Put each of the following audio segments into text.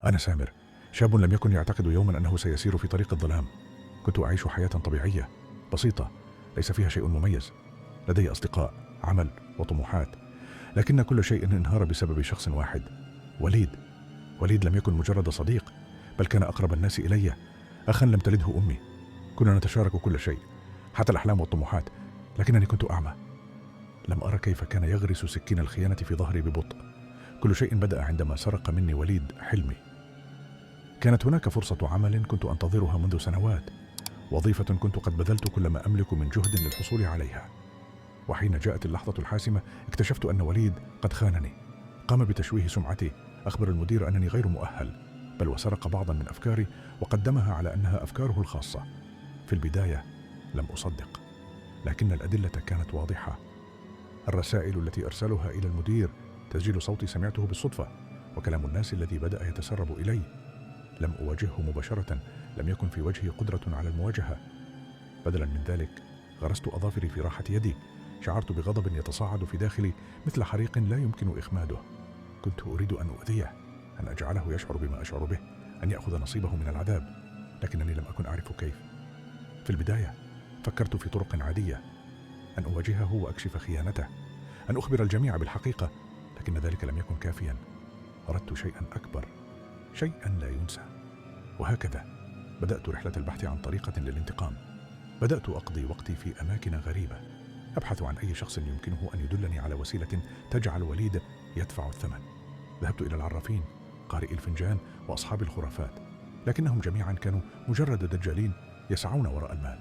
أنا سامر، شاب لم يكن يعتقد يوما أنه سيسير في طريق الظلام. كنت أعيش حياة طبيعية بسيطة ليس فيها شيء مميز. لدي أصدقاء، عمل وطموحات، لكن كل شيء انهار بسبب شخص واحد، وليد. وليد لم يكن مجرد صديق، بل كان أقرب الناس إلي، أخا لم تلده أمي. كنا نتشارك كل شيء، حتى الأحلام والطموحات، لكنني كنت أعمى. لم أرى كيف كان يغرس سكين الخيانة في ظهري ببطء. كل شيء بدأ عندما سرق مني وليد حلمي. كانت هناك فرصة عمل كنت أنتظرها منذ سنوات، وظيفة كنت قد بذلت كل ما أملك من جهد للحصول عليها. وحين جاءت اللحظة الحاسمة اكتشفت أن وليد قد خانني. قام بتشويه سمعتي، أخبر المدير أنني غير مؤهل، بل وسرق بعضا من أفكاري وقدمها على أنها أفكاره الخاصة. في البداية لم أصدق، لكن الأدلة كانت واضحة. الرسائل التي أرسلها إلى المدير، تسجيل صوتي سمعته بالصدفة، وكلام الناس الذي بدأ يتسرب إلي. لم أواجهه مباشرة، لم يكن في وجهي قدرة على المواجهة. بدلا من ذلك غرست أظافري في راحة يدي. شعرت بغضب يتصاعد في داخلي مثل حريق لا يمكن إخماده. كنت أريد أن أؤذيه، أن أجعله يشعر بما أشعر به، أن يأخذ نصيبه من العذاب، لكنني لم أكن أعرف كيف. في البداية فكرت في طرق عادية، أن أواجهه وأكشف خيانته، أن أخبر الجميع بالحقيقة، لكن ذلك لم يكن كافيا. أردت شيئا أكبر، شيئا لا ينسى. وهكذا بدأت رحلة البحث عن طريقة للانتقام. بدأت أقضي وقتي في أماكن غريبة، أبحث عن أي شخص يمكنه أن يدلني على وسيلة تجعل وليد يدفع الثمن. ذهبت إلى العرافين، قارئي الفنجان، وأصحاب الخرافات، لكنهم جميعا كانوا مجرد دجالين يسعون وراء المال.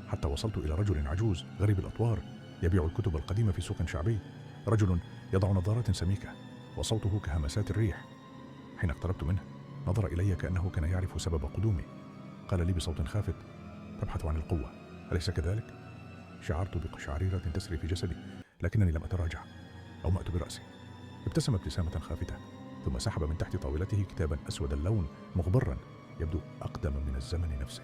حتى وصلت إلى رجل عجوز غريب الأطوار يبيع الكتب القديمة في سوق شعبي، رجل يضع نظارات سميكة وصوته كهمسات الريح. حين اقتربت منه نظر إلي كأنه كان يعرف سبب قدومي. قال لي بصوت خافت: تبحث عن القوة، أليس كذلك؟ شعرت بقشعريرة تسري في جسدي، لكنني لم أتراجع. أومأت برأسي. ابتسم ابتسامة خافتة، ثم سحب من تحت طاولته كتابا أسود اللون مغبرا، يبدو أقدم من الزمن نفسه.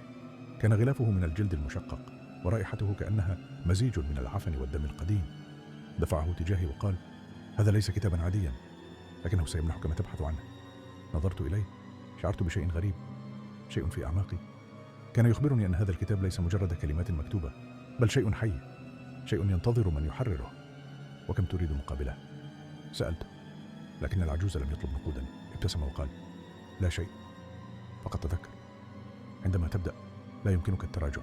كان غلافه من الجلد المشقق، ورائحته كأنها مزيج من العفن والدم القديم. دفعه تجاهي وقال: هذا ليس كتابا عاديا، لكنه سيمنحك ما تبحث عنه. نظرت إليه، شعرت بشيء غريب، شيء في أعماقي. كان يخبرني أن هذا الكتاب ليس مجرد كلمات مكتوبة، بل شيء حي، شيء ينتظر من يحرره. وكم تريد مقابله؟ سألته، لكن العجوز لم يطلب نقودا. ابتسم وقال: لا شيء، فقط تذكر، عندما تبدأ لا يمكنك التراجع.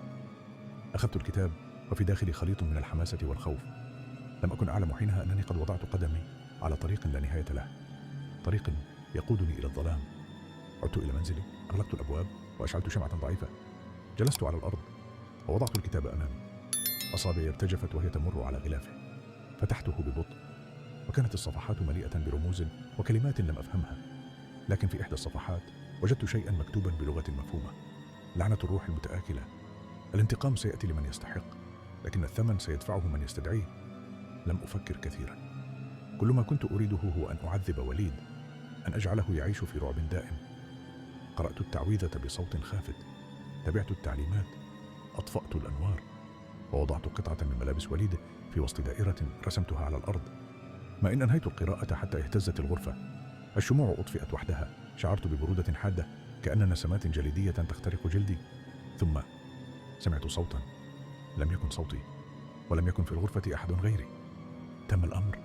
أخذت الكتاب وفي داخلي خليط من الحماسة والخوف. لم أكن أعلم حينها أنني قد وضعت قدمي على طريق لا نهاية له، طريق يقودني إلى الظلام. عدت إلى منزلي، أغلقت الأبواب وأشعلت شمعة ضعيفة. جلست على الأرض ووضعت الكتاب أمامي. أصابعي ارتجفت وهي تمر على غلافه. فتحته ببطء، وكانت الصفحات مليئة برموز وكلمات لم أفهمها، لكن في إحدى الصفحات وجدت شيئا مكتوبا بلغة مفهومة: لعنة الروح المتآكلة. الانتقام سيأتي لمن يستحق، لكن الثمن سيدفعه من يستدعيه. لم أفكر كثيرا. كل ما كنت أريده هو أن أعذب وليد، أن أجعله يعيش في رعب دائم. قرأت التعويذة بصوت خافت، تبعت التعليمات، أطفأت الأنوار، ووضعت قطعة من ملابس وليد في وسط دائرة رسمتها على الأرض. ما إن أنهيت القراءة حتى اهتزت الغرفة. الشموع أطفئت وحدها. شعرت ببرودة حادة، كأن نسمات جليدية تخترق جلدي. ثم سمعت صوتا لم يكن صوتي، ولم يكن في الغرفة أحد غيري. تم الأمر،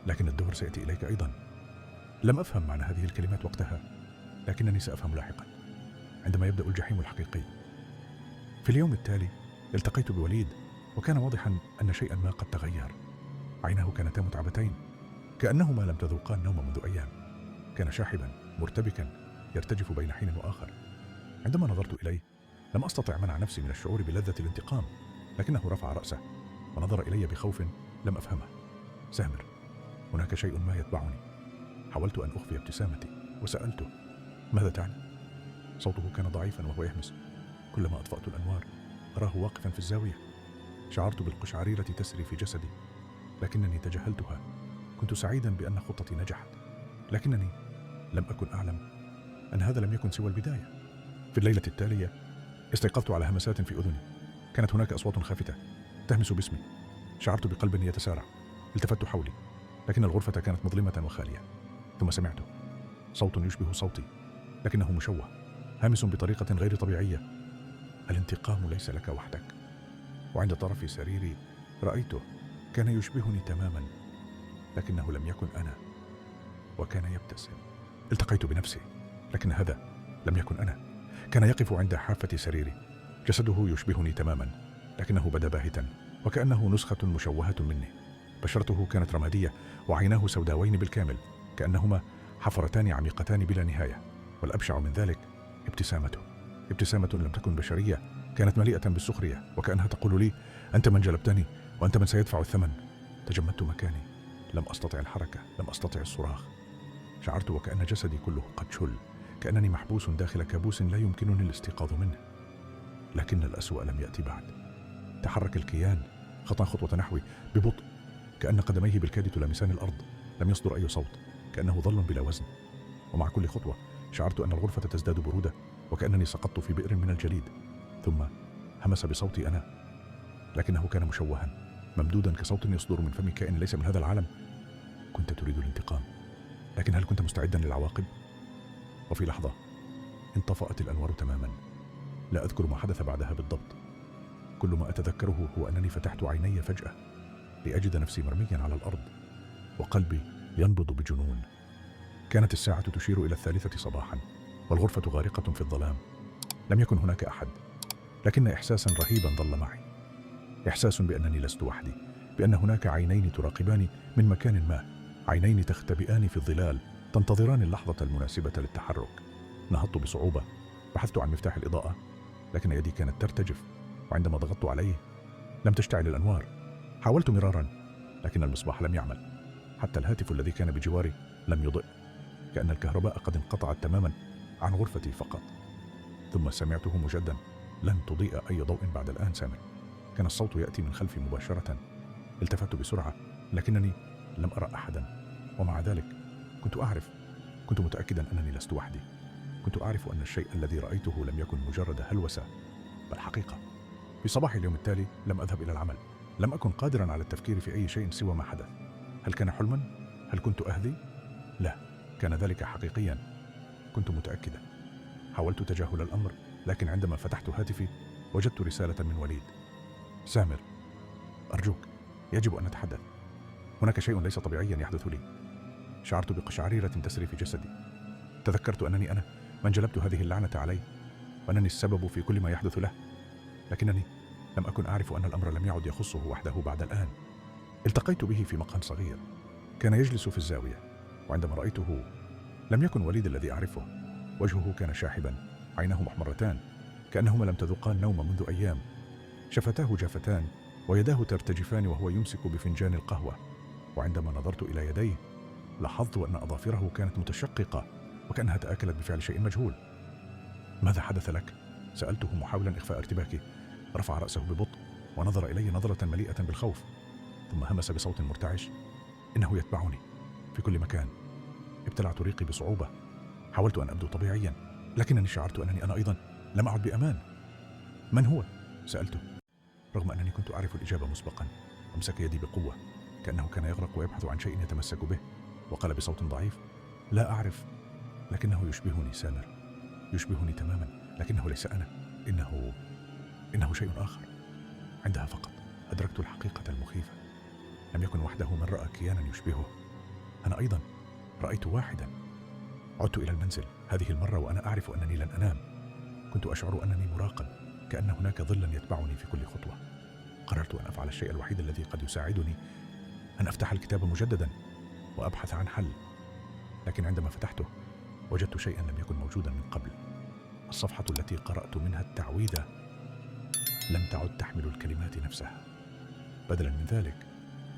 لكن الدور سيأتي إليك أيضا. لم أفهم معنى هذه الكلمات وقتها، لكنني سأفهم لاحقا عندما يبدأ الجحيم الحقيقي. في اليوم التالي التقيت بوليد، وكان واضحا أن شيئا ما قد تغير. عيناه كانتا متعبتين، كأنهما لم تذوقا النوم منذ أيام. كان شاحبا مرتبكا، يرتجف بين حين وآخر. عندما نظرت إليه لم أستطع منع نفسي من الشعور بلذة الانتقام، لكنه رفع رأسه ونظر إلي بخوف لم أفهمه. سامر، هناك شيء ما يتبعني. حاولت أن أخفي ابتسامتي وسألته: ماذا تعني؟ صوته كان ضعيفا وهو يهمس. كلما أطفأت الأنوار أراه واقفا في الزاوية. شعرت بالقشعريرة تسري في جسدي، لكنني تجاهلتها. كنت سعيدا بأن خطتي نجحت، لكنني لم أكن أعلم أن هذا لم يكن سوى البداية. في الليلة التالية استيقظت على همسات في أذني. كانت هناك أصوات خافتة تهمس باسمي. شعرت بقلب يتسارع. التفت حولي، لكن الغرفة كانت مظلمة وخالية. ثم سمعت صوت يشبه صوتي، لكنه مشوه، هامس بطريقة غير طبيعية. الانتقام ليس لك وحدك. وعند طرف سريري رأيته، كان يشبهني تماما، لكنه لم يكن أنا، وكان يبتسم. التقيت بنفسي، لكن هذا لم يكن أنا. كان يقف عند حافة سريري، جسده يشبهني تماما، لكنه بدا باهتا وكأنه نسخة مشوهة مني. بشرته كانت رمادية، وعيناه سوداوين بالكامل، كأنهما حفرتان عميقتان بلا نهاية. والأبشع من ذلك ابتسامته، ابتسامة لم تكن بشرية، كانت مليئة بالسخرية، وكأنها تقول لي: أنت من جلبتني، وأنت من سيدفع الثمن. تجمدت مكاني، لم أستطع الحركة، لم أستطع الصراخ. شعرت وكأن جسدي كله قد شل، كأنني محبوس داخل كابوس لا يمكنني الاستيقاظ منه. لكن الأسوأ لم يأتي بعد. تحرك الكيان، خطا خطوة نحوي ببطء، كأن قدميه بالكاد تلامسان الأرض. لم يصدر أي صوت، كأنه ظل بلا وزن. ومع كل خطوة شعرت أن الغرفة تزداد برودة، وكأنني سقطت في بئر من الجليد. ثم همس بصوتي أنا، لكنه كان مشوها، ممدودا كصوت يصدر من فم كائن ليس من هذا العالم. كنت تريد الانتقام، لكن هل كنت مستعدا للعواقب؟ وفي لحظة انطفأت الأنوار تماما. لا أذكر ما حدث بعدها بالضبط. كل ما أتذكره هو أنني فتحت عيني فجأة لأجد نفسي مرميا على الأرض، وقلبي ينبض بجنون. كانت الساعة تشير إلى 3 صباحا، والغرفة غارقة في الظلام. لم يكن هناك أحد، لكن إحساسا رهيبا ظل معي. إحساس بأنني لست وحدي، بأن هناك عينين تراقباني من مكان ما، عينين تختبئان في الظلال، تنتظران اللحظة المناسبة للتحرك. نهضت بصعوبة، بحثت عن مفتاح الإضاءة، لكن يدي كانت ترتجف، وعندما ضغطت عليه لم تشتعل الأنوار. حاولت مرارا، لكن المصباح لم يعمل. حتى الهاتف الذي كان بجواري لم يضئ، كأن الكهرباء قد انقطعت تماما عن غرفتي فقط. ثم سمعته مجدا: لن تضيء أي ضوء بعد الآن سامر. كان الصوت يأتي من خلفي مباشرة. التفت بسرعة، لكنني لم أرى أحدا. ومع ذلك كنت متأكدا أنني لست وحدي. كنت أعرف أن الشيء الذي رأيته لم يكن مجرد هلوسة، بل حقيقة. في صباح اليوم التالي لم أذهب إلى العمل. لم أكن قادرا على التفكير في أي شيء سوى ما حدث. هل كان حلما؟ هل كنت أهذي؟ لا، كان ذلك حقيقيا. كنت متأكدا. حاولت تجاهل الأمر، لكن عندما فتحت هاتفي وجدت رسالة من وليد: سامر، أرجوك، يجب أن نتحدث. هناك شيء ليس طبيعيا يحدث لي. شعرت بقشعريرة تسري في جسدي. تذكرت أنني أنا من جلبت هذه اللعنة عليه، وأنني السبب في كل ما يحدث له، لكنني لم أكن أعرف أن الأمر لم يعد يخصه وحده بعد الآن. التقيت به في مقهى صغير، كان يجلس في الزاوية، وعندما رأيته لم يكن وليد الذي أعرفه. وجهه كان شاحبا، عيناه محمرتان كأنهما لم تذوقا النوم منذ أيام، شفتاه جافتان، ويداه ترتجفان وهو يمسك بفنجان القهوة. وعندما نظرت إلى يديه لاحظت أن أظافره كانت متشققة، وكأنها تآكلت بفعل شيء مجهول. ماذا حدث لك؟ سألته محاولا إخفاء ارتباكي. رفع رأسه ببطء ونظر إلي نظرة مليئة بالخوف، ثم همس بصوت مرتعش: إنه يتبعني في كل مكان. ابتلعت ريقي بصعوبة. حاولت أن أبدو طبيعيا، لكنني شعرت أنني أنا أيضا لم أعد بأمان. من هو؟ سألته، رغم أنني كنت أعرف الإجابة مسبقا. أمسك يدي بقوة، كأنه كان يغرق ويبحث عن شيء يتمسك به، وقال بصوت ضعيف: لا أعرف، لكنه يشبهني سامر، يشبهني تماما، لكنه ليس أنا. إنه شيء آخر. عندها فقط أدركت الحقيقة المخيفة. لم يكن وحده من رأى كيانا يشبهه، أنا أيضا رأيت واحدا. عدت إلى المنزل، هذه المرة وأنا أعرف أنني لن أنام. كنت أشعر أنني مراقب، كأن هناك ظلا يتبعني في كل خطوة. قررت أن أفعل الشيء الوحيد الذي قد يساعدني، أن أفتح الكتاب مجددا وأبحث عن حل. لكن عندما فتحته وجدت شيئا لم يكن موجودا من قبل. الصفحة التي قرأت منها التعويذة لم تعد تحمل الكلمات نفسها. بدلا من ذلك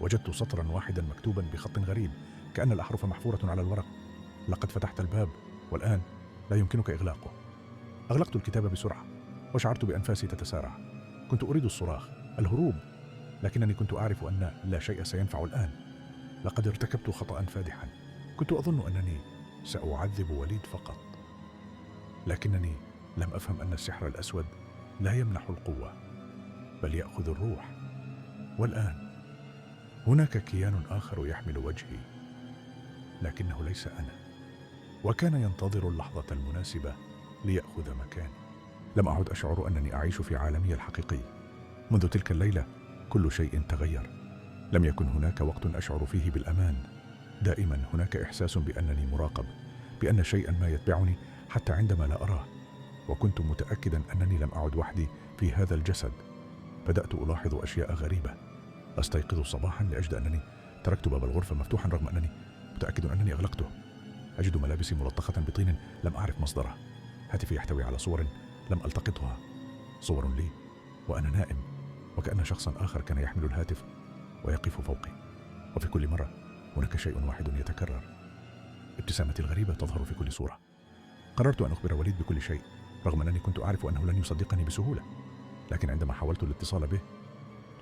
وجدت سطرا واحدا مكتوبا بخط غريب، كأن الأحرف محفورة على الورق: لقد فتحت الباب والآن لا يمكنك إغلاقه. أغلقت الكتاب بسرعة وشعرت بأنفاسي تتسارع. كنت أريد الصراخ، الهروب، لكنني كنت أعرف أن لا شيء سينفع الآن. لقد ارتكبت خطأ فادحا. كنت أظن أنني سأعذب وليد فقط، لكنني لم أفهم أن السحر الأسود لا يمنح القوة بل يأخذ الروح. والآن هناك كيان آخر يحمل وجهي، لكنه ليس أنا. وكان ينتظر اللحظة المناسبة ليأخذ مكاني. لم أعد أشعر أنني أعيش في عالمي الحقيقي. منذ تلك الليلة كل شيء تغير. لم يكن هناك وقت أشعر فيه بالأمان. دائما هناك إحساس بأنني مراقب، بأن شيئا ما يتبعني حتى عندما لا أراه. وكنت متأكدا أنني لم أعد وحدي في هذا الجسد. بدأت ألاحظ أشياء غريبة. أستيقظ صباحا لأجد أنني تركت باب الغرفة مفتوحا رغم أنني متأكد أنني أغلقته. أجد ملابسي ملطخة بطين لم أعرف مصدره. هاتفي يحتوي على صور لم ألتقطها، صور لي وأنا نائم، وكأن شخصا آخر كان يحمل الهاتف ويقف فوقي. وفي كل مرة هناك شيء واحد يتكرر، ابتسامتي الغريبة تظهر في كل صورة. قررت أن أخبر وليد بكل شيء رغم أنني كنت أعرف أنه لن يصدقني بسهولة، لكن عندما حاولت الاتصال به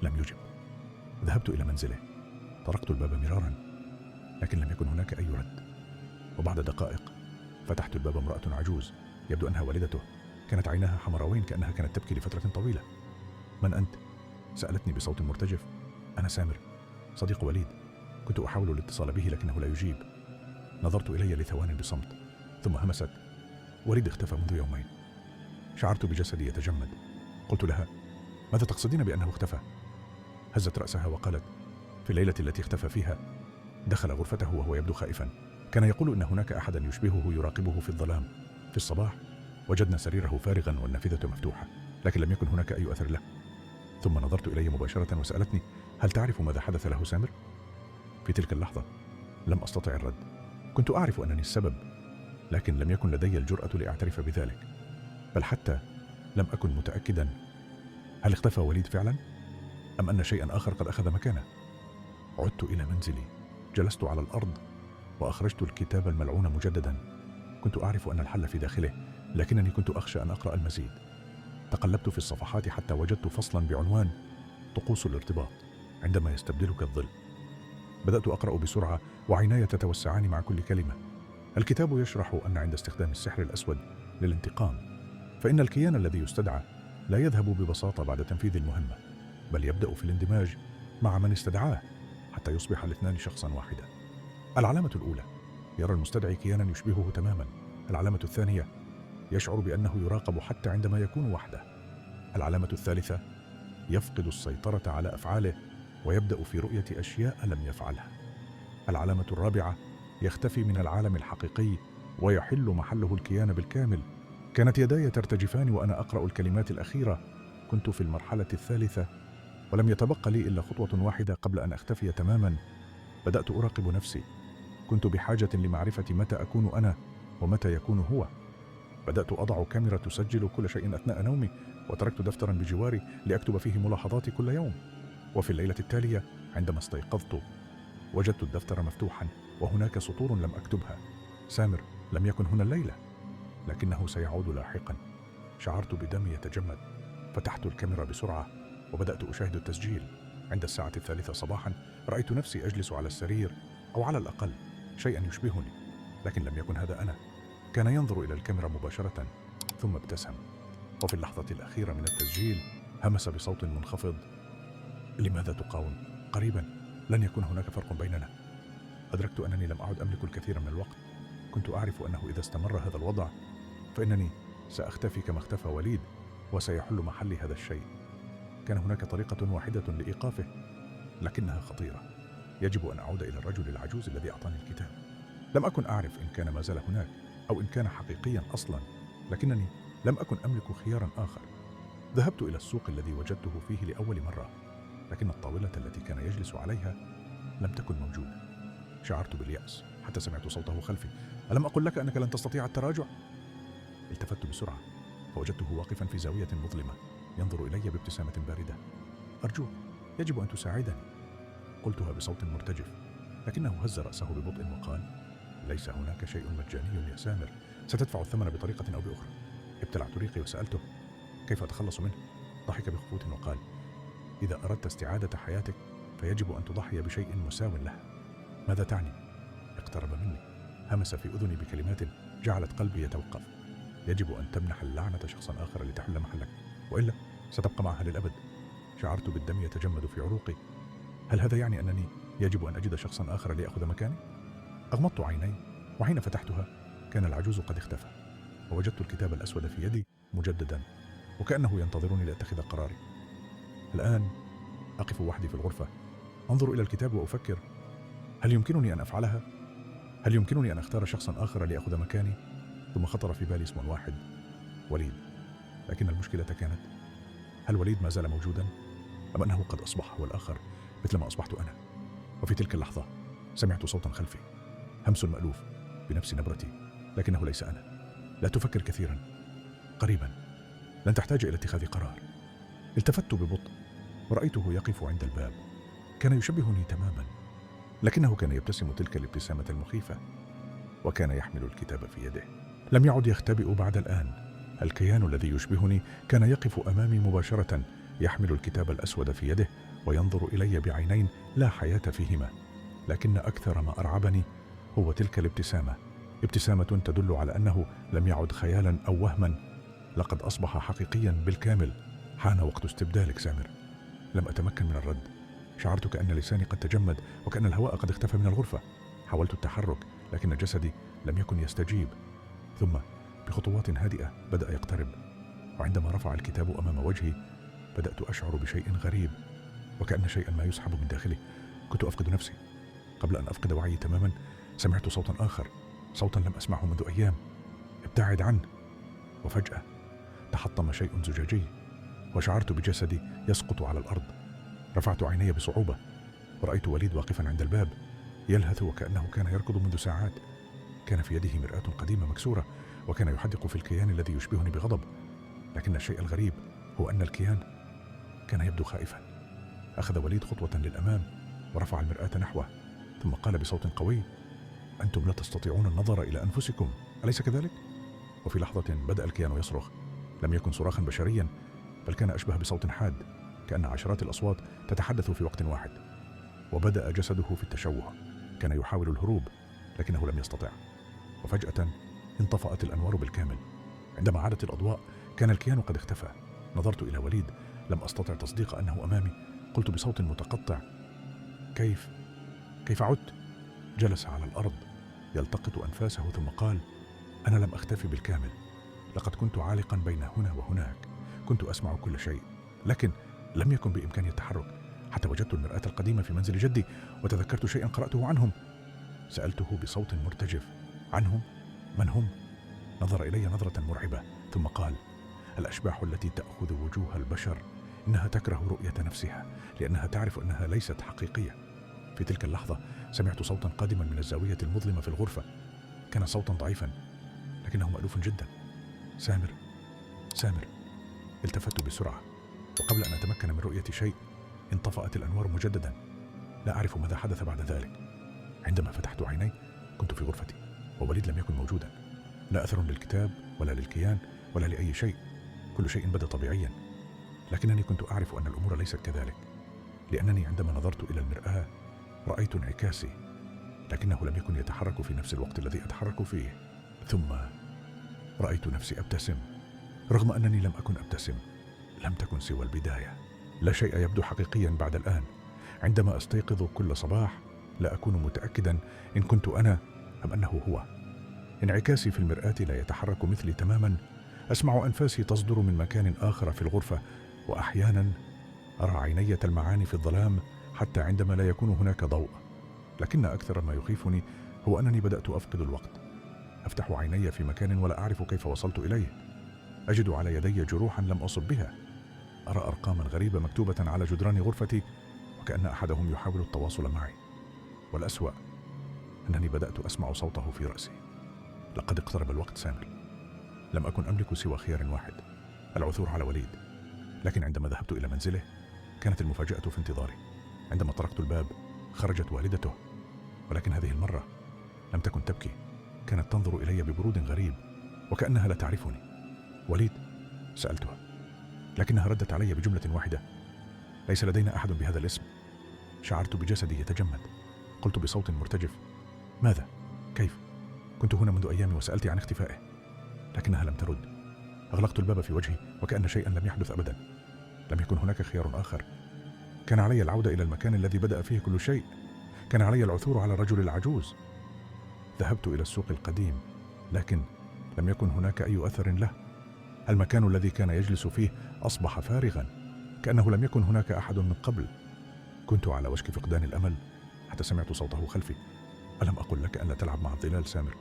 لم يجب. ذهبت إلى منزله، طرقت الباب مرارا لكن لم يكن هناك أي رد. وبعد دقائق فتحت الباب. امرأة عجوز يبدو أنها والدته، كانت عيناها حمراوين كأنها كانت تبكي لفترة طويلة. من أنت؟ سألتني بصوت مرتجف. أنا سامر، صديق وليد. كنت أحاول الاتصال به لكنه لا يجيب. نظرت إلي لثوان بصمت ثم همست: وليد اختفى منذ يومين. شعرت بجسدي يتجمد. قلت لها: ماذا تقصدين بأنه اختفى؟ هزت رأسها وقالت: في الليلة التي اختفى فيها دخل غرفته وهو يبدو خائفا. كان يقول إن هناك أحدا يشبهه يراقبه في الظلام. في الصباح وجدنا سريره فارغا والنافذة مفتوحة، لكن لم يكن هناك أي أثر له. ثم نظرت إلي مباشرة وسألتني: هل تعرف ماذا حدث له سامر؟ في تلك اللحظة لم أستطع الرد. كنت أعرف أنني السبب، لكن لم يكن لدي الجرأة لأعترف بذلك. بل حتى لم أكن متأكدا هل اختفى وليد فعلا أم أن شيئا آخر قد أخذ مكانه. عدت إلى منزلي، جلست على الأرض وأخرجت الكتاب الملعون مجددا. كنت أعرف أن الحل في داخله، لكنني كنت أخشى أن أقرأ المزيد. تقلبت في الصفحات حتى وجدت فصلا بعنوان طقوس الارتباط عندما يستبدلك الظل. بدأت أقرأ بسرعة وعيناي تتوسعان مع كل كلمة. الكتاب يشرح أن عند استخدام السحر الأسود للانتقام، فإن الكيان الذي يستدعى لا يذهب ببساطة بعد تنفيذ المهمة، بل يبدأ في الاندماج مع من استدعاه حتى يصبح الاثنان شخصا واحدا. العلامة الأولى: يرى المستدعي كيانا يشبهه تماما. العلامة الثانية: يشعر بأنه يراقب حتى عندما يكون وحده. العلامة الثالثة: يفقد السيطرة على أفعاله ويبدأ في رؤية أشياء لم يفعلها. العلامة الرابعة: يختفي من العالم الحقيقي ويحل محله الكيان بالكامل. كانت يداي ترتجفان وأنا أقرأ الكلمات الأخيرة. كنت في المرحلة الثالثة ولم يتبقى لي إلا خطوة واحدة قبل أن أختفي تماما. بدأت أراقب نفسي. كنت بحاجة لمعرفة متى أكون أنا ومتى يكون هو. بدأت أضع كاميرا تسجل كل شيء أثناء نومي، وتركت دفترا بجواري لأكتب فيه ملاحظاتي كل يوم. وفي الليلة التالية عندما استيقظت وجدت الدفتر مفتوحا وهناك سطور لم أكتبها: سامر لم يكن هنا الليلة، لكنه سيعود لاحقا. شعرت بدمي يتجمد. فتحت الكاميرا بسرعة وبدأت أشاهد التسجيل. عند الساعة 3 صباحا رأيت نفسي أجلس على السرير، أو على الأقل شيئا يشبهني، لكن لم يكن هذا أنا. كان ينظر إلى الكاميرا مباشرة ثم ابتسم. وفي اللحظة الأخيرة من التسجيل همس بصوت منخفض: لماذا تقاوم؟ قريبا لن يكون هناك فرق بيننا. أدركت أنني لم أعد أملك الكثير من الوقت. كنت أعرف أنه إذا استمر هذا الوضع فإنني سأختفي كما اختفى وليد، وسيحل محلي هذا الشيء. كان هناك طريقة واحدة لإيقافه، لكنها خطيرة. يجب أن أعود إلى الرجل العجوز الذي أعطاني الكتاب. لم أكن أعرف إن كان ما زال هناك أو إن كان حقيقيا أصلا، لكنني لم أكن أملك خيارا آخر. ذهبت إلى السوق الذي وجدته فيه لأول مرة، لكن الطاولة التي كان يجلس عليها لم تكن موجودة. شعرت باليأس حتى سمعت صوته خلفي: ألم أقل لك أنك لن تستطيع التراجع؟ التفت بسرعة فوجدته واقفا في زاوية مظلمة ينظر إلي بابتسامة باردة. أرجوك، يجب أن تساعدني، قلتها بصوت مرتجف، لكنه هز رأسه ببطء وقال: ليس هناك شيء مجاني يا سامر، ستدفع الثمن بطريقة أو بأخرى. ابتلعت ريقي وسألته: كيف أتخلص منه؟ ضحك بخفوت وقال: إذا أردت استعادة حياتك فيجب أن تضحي بشيء مساو لها. ماذا تعني؟ اقترب مني، همس في أذني بكلمات جعلت قلبي يتوقف: يجب أن تمنح اللعنة شخصا آخر لتحل محلك، وإلا ستبقى معها للأبد. شعرت بالدم يتجمد في عروقي. هل هذا يعني أنني يجب أن أجد شخصا آخر ليأخذ مكاني؟ أغمضت عيني، وحين فتحتها كان العجوز قد اختفى، ووجدت الكتاب الأسود في يدي مجددا، وكأنه ينتظرني لأتخذ قراري. الآن أقف وحدي في الغرفة، أنظر إلى الكتاب وأفكر: هل يمكنني أن أفعلها؟ هل يمكنني أن أختار شخصا آخر ليأخذ مكاني؟ ثم خطر في بالي اسم واحد: وليد. لكن المشكلة كانت: هل وليد ما زال موجودا؟ أم أنه قد أصبح هو الآخر مثلما أصبحت أنا؟ وفي تلك اللحظة سمعت صوتا خلفي، همس مألوف بنفس نبرتي، لكنه ليس أنا. لا تفكر كثيرا، قريبا لن تحتاج إلى اتخاذ قرار. التفت ببطء ورأيته يقف عند الباب. كان يشبهني تماما، لكنه كان يبتسم تلك الابتسامة المخيفة، وكان يحمل الكتاب في يده. لم يعد يختبئ بعد الآن. الكيان الذي يشبهني كان يقف أمامي مباشرة، يحمل الكتاب الأسود في يده وينظر إلي بعينين لا حياة فيهما. لكن أكثر ما أرعبني هو تلك الابتسامة، ابتسامة تدل على أنه لم يعد خيالا أو وهما، لقد أصبح حقيقيا بالكامل. حان وقت استبدالك سامر. لم أتمكن من الرد. شعرت كأن لساني قد تجمد، وكأن الهواء قد اختفى من الغرفة. حاولت التحرك، لكن جسدي لم يكن يستجيب. ثم بخطوات هادئة بدأ يقترب، وعندما رفع الكتاب أمام وجهي بدأت أشعر بشيء غريب، وكأن شيئا ما يسحب من داخلي. كنت أفقد نفسي. قبل أن أفقد وعي تماما سمعت صوتا آخر، صوتا لم أسمعه منذ أيام: ابتعد عنه. وفجأة تحطم شيء زجاجي، وشعرت بجسدي يسقط على الأرض. رفعت عيني بصعوبة ورأيت وليد واقفا عند الباب يلهث وكأنه كان يركض منذ ساعات. كان في يده مرآة قديمة مكسورة، وكان يحدق في الكيان الذي يشبهني بغضب. لكن الشيء الغريب هو أن الكيان كان يبدو خائفا. أخذ وليد خطوة للأمام ورفع المرآة نحوه، ثم قال بصوت قوي: أنتم لا تستطيعون النظر إلى أنفسكم، أليس كذلك؟ وفي لحظة بدأ الكيان يصرخ. لم يكن صراخا بشريا، بل كان أشبه بصوت حاد، كأن عشرات الأصوات تتحدث في وقت واحد. وبدأ جسده في التشوه. كان يحاول الهروب، لكنه لم يستطع. وفجأة انطفأت الأنوار بالكامل. عندما عادت الأضواء كان الكيان قد اختفى. نظرت إلى وليد، لم أستطع تصديق أنه أمامي. قلت بصوت متقطع: كيف عدت؟ جلس على الأرض يلتقط أنفاسه، ثم قال: أنا لم أختفي بالكامل. لقد كنت عالقا بين هنا وهناك. كنت أسمع كل شيء، لكن لم يكن بإمكاني التحرك، حتى وجدت المرآة القديمة في منزل جدي وتذكرت شيئا قرأته عنهم. سألته بصوت مرتجف: عنهم؟ من هم؟ نظر إلي نظرة مرعبة، ثم قال: الأشباح التي تأخذ وجوه البشر، إنها تكره رؤية نفسها لأنها تعرف أنها ليست حقيقية. في تلك اللحظة سمعت صوتا قادما من الزاوية المظلمة في الغرفة. كان صوتا ضعيفا، لكنه مألوف جدا: سامر، سامر. التفت بسرعة، وقبل أن أتمكن من رؤية شيء انطفأت الأنوار مجددا. لا أعرف ماذا حدث بعد ذلك. عندما فتحت عيني كنت في غرفتي، ووليد لم يكن موجودا. لا أثر للكتاب ولا للكيان ولا لأي شيء. كل شيء بدا طبيعيا، لكنني كنت أعرف أن الأمور ليست كذلك، لأنني عندما نظرت إلى المرآة رأيت انعكاسي، لكنه لم يكن يتحرك في نفس الوقت الذي أتحرك فيه. ثم رأيت نفسي أبتسم، رغم أنني لم أكن أبتسم. لم تكن سوى البداية. لا شيء يبدو حقيقيا بعد الآن. عندما أستيقظ كل صباح لا أكون متأكدا إن كنت أنا أم أنه هو. انعكاسي في المرآة لا يتحرك مثلي تماما. أسمع أنفاسي تصدر من مكان آخر في الغرفة، وأحيانا أرى عيني تلمعان في الظلام حتى عندما لا يكون هناك ضوء. لكن أكثر ما يخيفني هو أنني بدأت أفقد الوقت. أفتح عيني في مكان ولا أعرف كيف وصلت إليه. أجد على يدي جروحا لم أصب بها. أرى أرقاما غريبة مكتوبة على جدران غرفتي، وكأن أحدهم يحاول التواصل معي. والأسوأ أنني بدأت أسمع صوته في رأسي. لقد اقترب الوقت سامر. لم أكن أملك سوى خيار واحد: العثور على وليد. لكن عندما ذهبت إلى منزله كانت المفاجأة في انتظاري. عندما طرقت الباب خرجت والدته، ولكن هذه المرة لم تكن تبكي. كانت تنظر إلي ببرود غريب، وكأنها لا تعرفني. وليد؟ سألتها، لكنها ردت علي بجملة واحدة: ليس لدينا أحد بهذا الاسم. شعرت بجسدي يتجمد. قلت بصوت مرتجف: ماذا؟ كيف؟ كنت هنا منذ أيام وسألت عن اختفائه. لكنها لم ترد. أغلقت الباب في وجهي وكأن شيئا لم يحدث أبدا. لم يكن هناك خيار آخر. كان علي العودة إلى المكان الذي بدأ فيه كل شيء. كان علي العثور على الرجل العجوز. ذهبت إلى السوق القديم لكن لم يكن هناك أي أثر له. المكان الذي كان يجلس فيه أصبح فارغا، كأنه لم يكن هناك أحد من قبل. كنت على وشك فقدان الأمل حتى سمعت صوته خلفي: ألم أقل لك أن لا تلعب مع الظلال سامر؟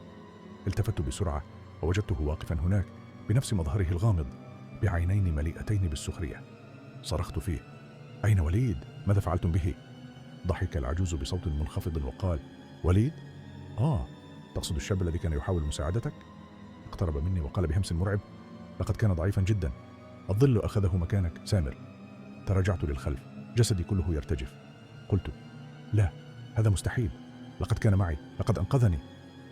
التفت بسرعة ووجدته واقفا هناك بنفس مظهره الغامض، بعينين مليئتين بالسخرية. صرخت فيه: أين وليد؟ ماذا فعلتم به؟ ضحك العجوز بصوت منخفض وقال: وليد؟ تقصد الشاب الذي كان يحاول مساعدتك؟ اقترب مني وقال بهمس مرعب: لقد كان ضعيفا جدا، الظل أخذه مكانك سامر. تراجعت للخلف، جسدي كله يرتجف. قلت: لا، هذا مستحيل، لقد كان معي، لقد أنقذني.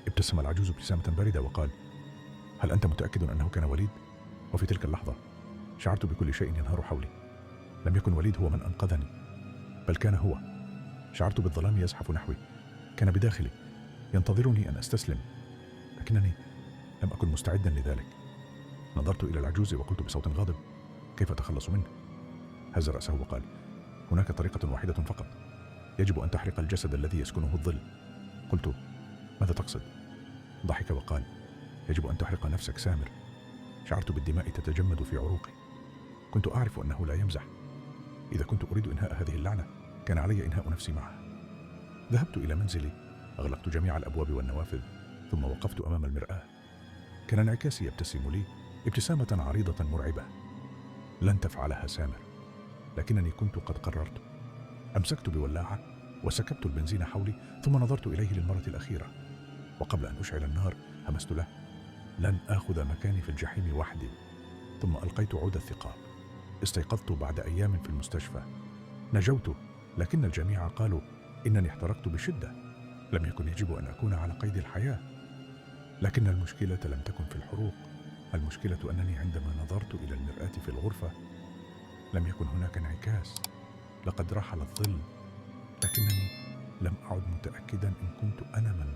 ابتسم العجوز ابتسامة باردة وقال: هل أنت متأكد أنه كان وليد؟ وفي تلك اللحظة شعرت بكل شيء ينهار حولي. لم يكن وليد هو من أنقذني، بل كان هو. شعرت بالظلام يزحف نحوي، كان بداخلي ينتظرني أن أستسلم، لكنني لم أكن مستعدا لذلك. نظرت إلى العجوز وقلت بصوت غاضب: كيف أتخلص منه؟ هز رأسه وقال: هناك طريقة واحدة فقط، يجب أن تحرق الجسد الذي يسكنه الظل. قلت: ماذا تقصد؟ ضحك وقال: يجب أن تحرق نفسك سامر. شعرت بالدماء تتجمد في عروقي. كنت أعرف أنه لا يمزح. إذا كنت أريد إنهاء هذه اللعنة كان علي إنهاء نفسي معها. ذهبت إلى منزلي، أغلقت جميع الأبواب والنوافذ، ثم وقفت أمام المرآة. كان انعكاسي يبتسم لي ابتسامة عريضة مرعبة. لن تفعلها سامر. لكنني كنت قد قررت. أمسكت بولاعة وسكبت البنزين حولي، ثم نظرت إليه للمرة الأخيرة، وقبل أن أشعل النار همست له: لن آخذ مكاني في الجحيم وحدي. ثم ألقيت عود الثقاب. استيقظت بعد أيام في المستشفى. نجوت، لكن الجميع قالوا إنني احترقت بشدة. لم يكن يجب أن أكون على قيد الحياة. لكن المشكلة لم تكن في الحروق. المشكلة أنني عندما نظرت إلى المرآة في الغرفة لم يكن هناك انعكاس. لقد رحل الظل، لكنني لم أعد متأكدا إن كنت أنا من